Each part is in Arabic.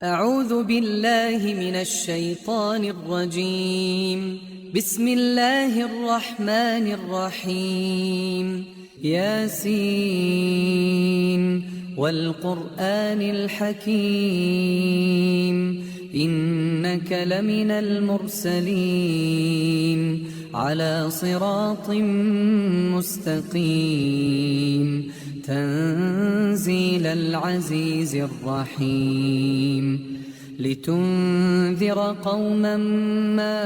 أعوذ بالله من الشيطان الرجيم. بسم الله الرحمن الرحيم. ياسين والقرآن الحكيم إنك لمن المرسلين على صراط مستقيم تنزيل العزيز الرحيم لتنذر قوما ما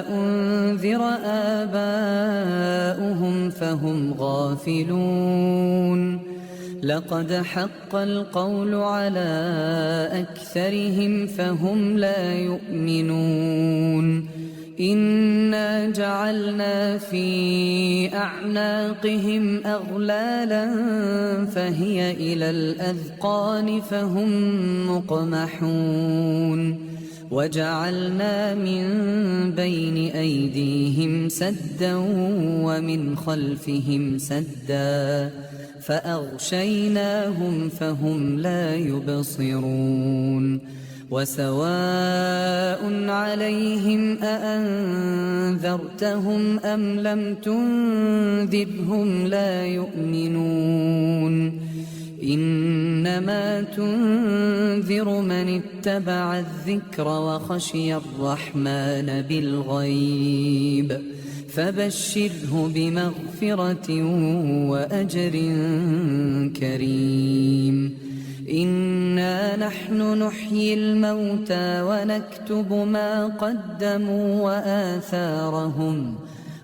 أنذر آباؤهم فهم غافلون لقد حق القول على أكثرهم فهم لا يؤمنون إنا جعلنا في أعناقهم أغلالا فهي إلى الأذقان فهم مقمحون وجعلنا من بين أيديهم سدا ومن خلفهم سدا فأغشيناهم فهم لا يبصرون وسواء عليهم أأنذرتهم أم لم تنذرهم لا يؤمنون إنما تنذر من اتبع الذكر وخشي الرحمن بالغيب فبشره بمغفرة وأجر كريم إنا نحن نحيي الموتى ونكتب ما قدموا وآثارهم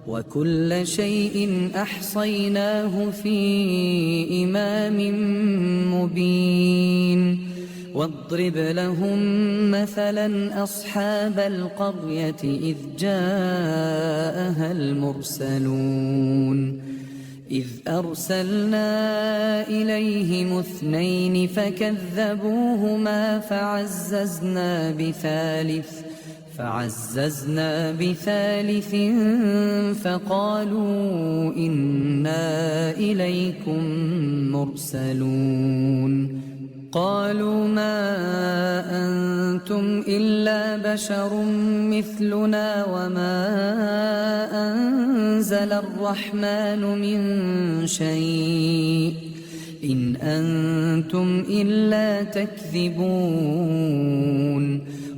وكل شيء أحصيناه في إمام مبين واضرب لهم مثلا أصحاب القرية إذ جاءها المرسلون إذ أرسلنا إليهم اثنين فكذبوهما فعززنا بثالث فقالوا إنا إليكم مرسلون قالوا ما أنتم إلا بشر مثلنا وما أنزل الرحمن من شيء إن أنتم إلا تكذبون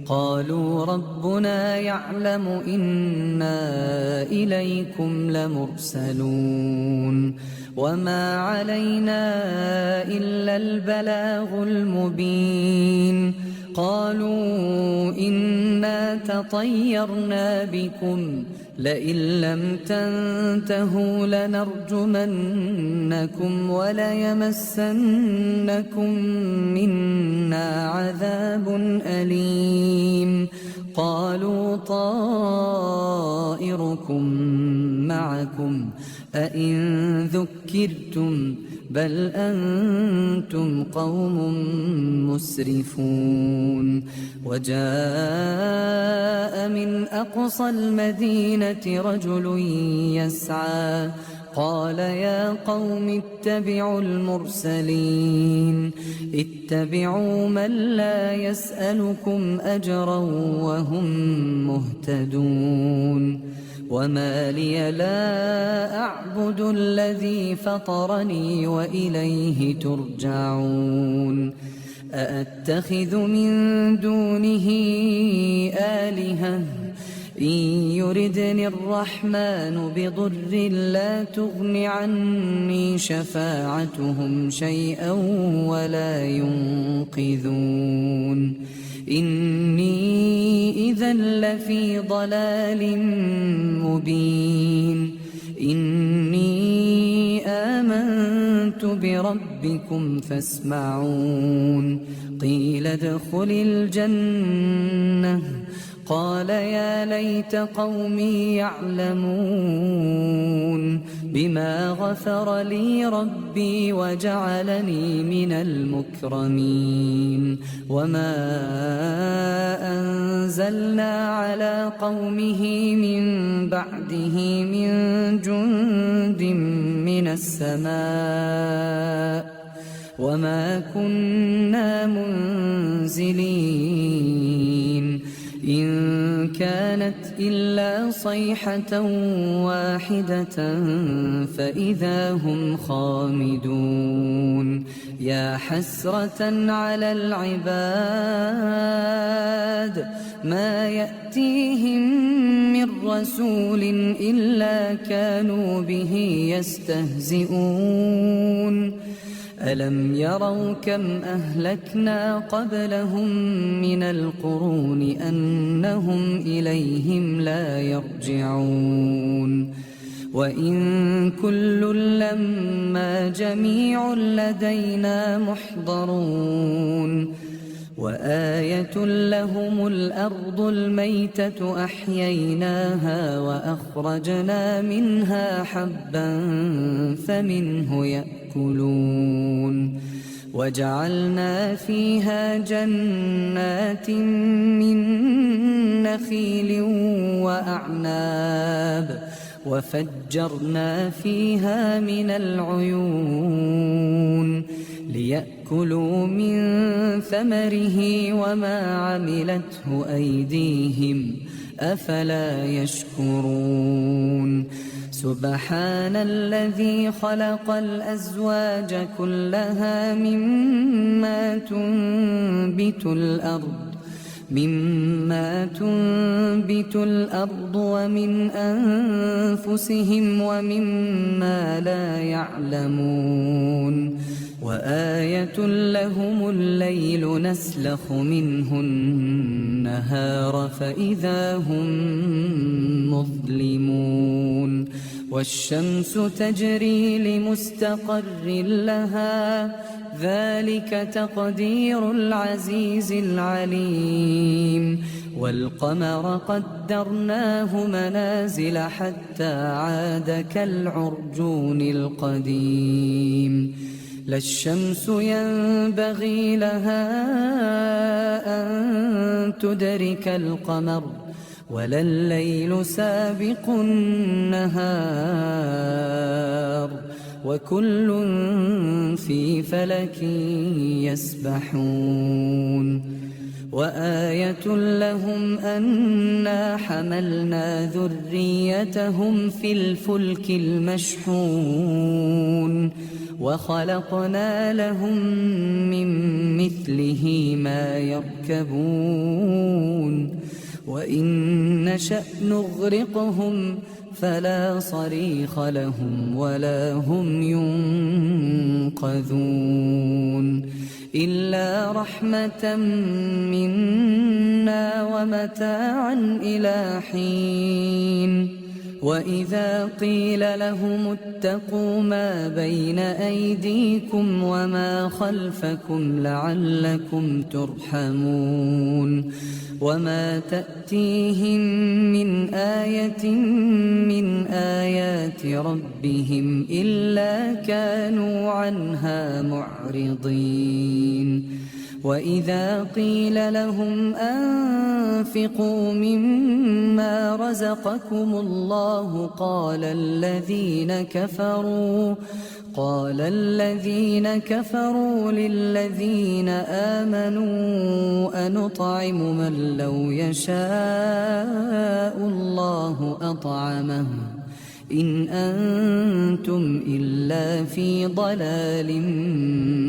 قالوا ربنا يعلم إنا إليكم لمرسلون وما علينا إلا البلاغ المبين قالوا إنا تطيرنا بكم لئن لم تنتهوا لنرجمنكم وليمسنكم منا عذاب أليم قالوا طائركم معكم أئن ذكرتم بل أنتم قوم مسرفون وجاء من أقصى المدينة رجل يسعى قال يا قوم اتبعوا المرسلين اتبعوا من لا يسألكم أجرا وهم مهتدون وما لي لا أعبد الذي فطرني وإليه ترجعون أأتخذ من دونه آلهة إن يردني الرحمن بضر لا تغن عني شفاعتهم شيئا ولا ينقذون إني إذا لفي ضلال مبين إني آمنت بربكم فاسمعون قيل ادخل الجنة قال يا ليت قومي يعلمون بما غفر لي ربي وجعلني من المكرمين وما أنزلنا على قومه من بعده من جند من السماء وما كنا منزلين إن كانت إلا صيحة واحدة فإذا هم خامدون يا حسرة على العباد ما يأتيهم من رسول إلا كانوا به يستهزئون ألم يروا كم أهلكنا قبلهم من القرون أنهم إليهم لا يرجعون وإن كل لما جميع لدينا محضرون وآية لهم الأرض الميتة أحييناها وأخرجنا منها حبا فمنه يأكلون وجعلنا فيها جنات من نخيل وأعناب وفجرنا فيها من العيون ليأكلوا من ثمره وما عملته أيديهم أفلا يشكرون سبحان الذي خلق الأزواج كلها مما تنبت الأرض ومن أنفسهم ومما لا يعلمون وآية لهم الليل نسلخ منه النهار فإذا هم مظلمون والشمس تجري لمستقر لها ذلك تقدير العزيز العليم والقمر قدرناه منازل حتى عاد كالعرجون القديم لا الشمس ينبغي لها أن تدرك القمر ولا الليل سابق النهار وكل في فلك يسبحون وآية لهم أنا حملنا ذريتهم في الفلك المشحون وخلقنا لهم من مثله ما يركبون وإن نشأ نغرقهم فلا صريخ لهم ولا هم ينقذون إلا رحمة منا ومتاعا إلى حين وإذا قيل لهم اتقوا ما بين أيديكم وما خلفكم لعلكم ترحمون وما تأتيهم من آية من آيات ربهم إلا كانوا عنها معرضين وإذا قيل لهم أنفقوا مما رزقكم الله قال الذين كفروا للذين آمنوا أنطعم من لو يشاء الله أطعمه إن أنتم إلا في ضلال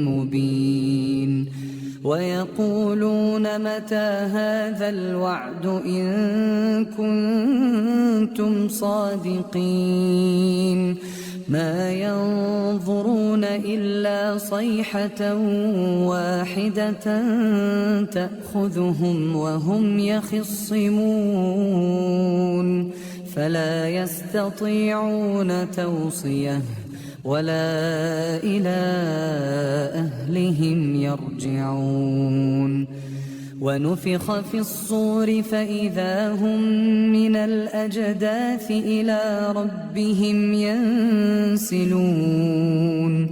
مبين ويقولون متى هذا الوعد إن كنتم صادقين ما ينظرون إلا صيحة واحدة تأخذهم وهم يخصمون فلا يستطيعون توصية ولا إلى أهلهم يرجعون ونفخ في الصور فإذا هم من الأجداث إلى ربهم ينسلون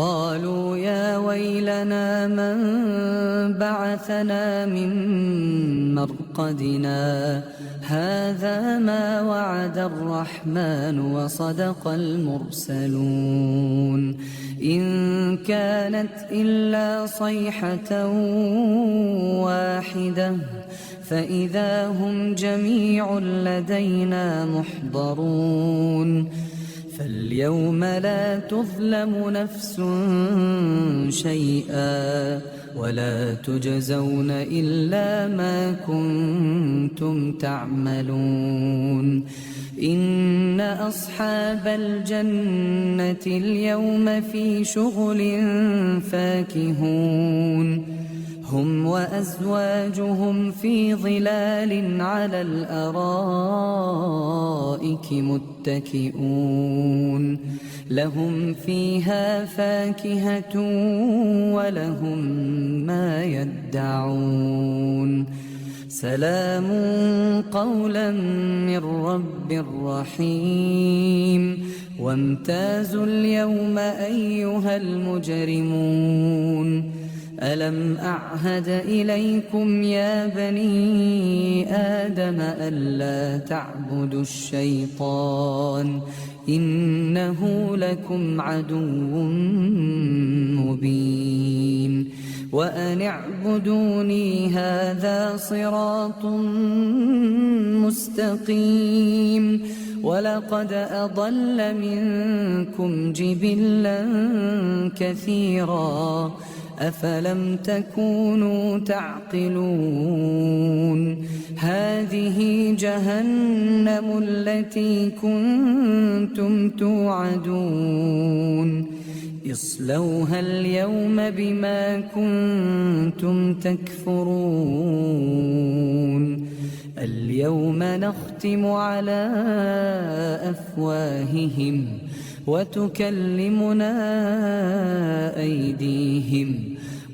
قالوا يا ويلنا من بعثنا من مرقدنا هذا ما وعد الرحمن وصدق المرسلون إن كانت إلا صيحة واحدة فإذا هم جميع لدينا محضرون فاليوم لا تظلم نفس شيئا ولا تجزون إلا ما كنتم تعملون إن أصحاب الجنة اليوم في شغل فاكهون هم وأزواجهم في ظلال على الأرائك متكئون لهم فيها فاكهة ولهم ما يدعون سلام قولا من رب رحيم وامتازوا اليوم أيها المجرمون ألم أعهد إليكم يا بني آدم ألا تعبدوا الشيطان إنه لكم عدو مبين وأن اعبدوني هذا صراط مستقيم ولقد أضل منكم جبلا كثيرا أفلم تكونوا تعقلون هذه جهنم التي كنتم توعدون اصلوها اليوم بما كنتم تكفرون اليوم نختم على أفواههم وتكلمنا أيديهم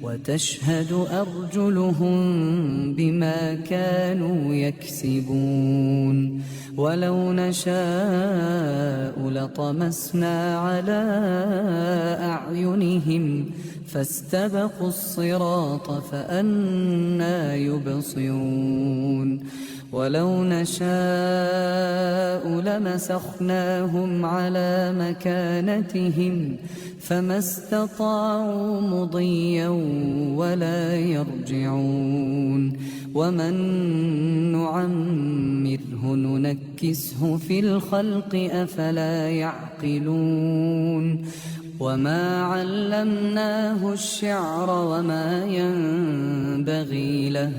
وتشهد أرجلهم بما كانوا يكسبون ولو نشاء لطمسنا على أعينهم فاستبقوا الصراط فأنى يبصرون ولو نشاء لمسخناهم على مكانتهم فما استطاعوا مضيا ولا يرجعون ومن نعمره ننكسه في الخلق أفلا يعقلون وما علمناه الشعر وما ينبغي له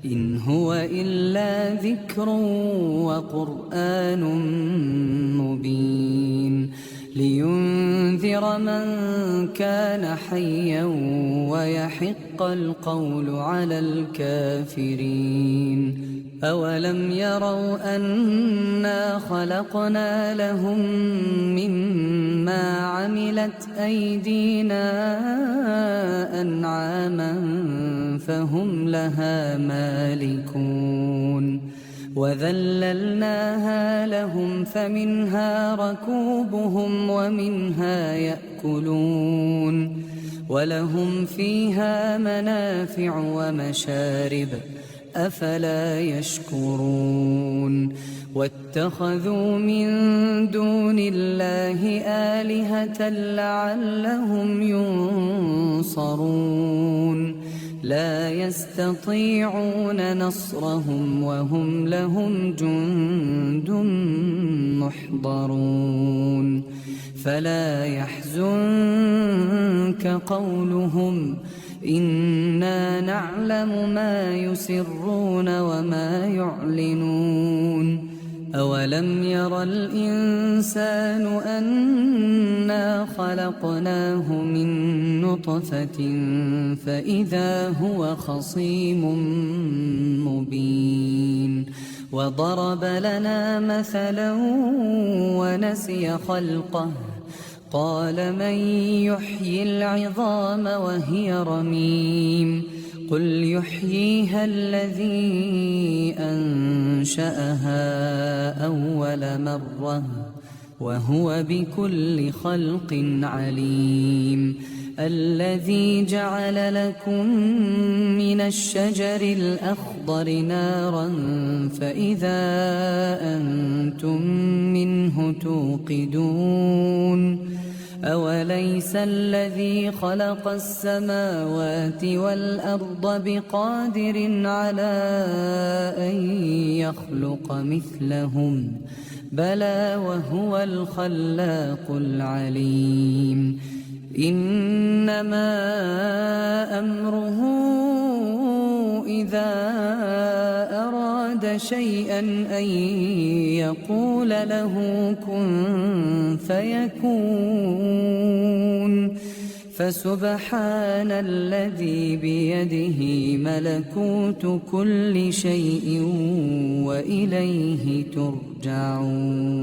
إن هو إلا ذكر وقرآن مبين لينذر من كان حيا ويحق القول على الكافرين أولم يروا أنا خلقنا لهم مما عملت أيدينا أنعاما فهم لها مالكون وذللناها لهم فمنها ركوبهم ومنها يأكلون ولهم فيها منافع ومشارب أفلا يشكرون واتخذوا من دون الله آلهة لعلهم ينصرون لا يستطيعون نصرهم وهم لهم جند محضرون فلا يحزنك قولهم إنا نعلم ما يسرون وما يعلنون أولم ير الإنسان أنا خلقناه من نطفة فإذا هو خصيم مبين وضرب لنا مثلا ونسي خلقه قال من يحيي العظام وهي رميم قل يحييها الذي أنشأها أول مرة وهو بكل خلق عليم. الذي جعل لكم من الشجر الأخضر نارا فإذا أنتم منه توقدون أوليس الذي خلق السماوات والأرض بقادر على أن يخلق مثلهم بلى وهو الخلاق العليم. إنما أمره إذا أراد شيئا أن يقول له كن فيكون. فسبحان الذي بيده ملكوت كل شيء وإليه ترجعون.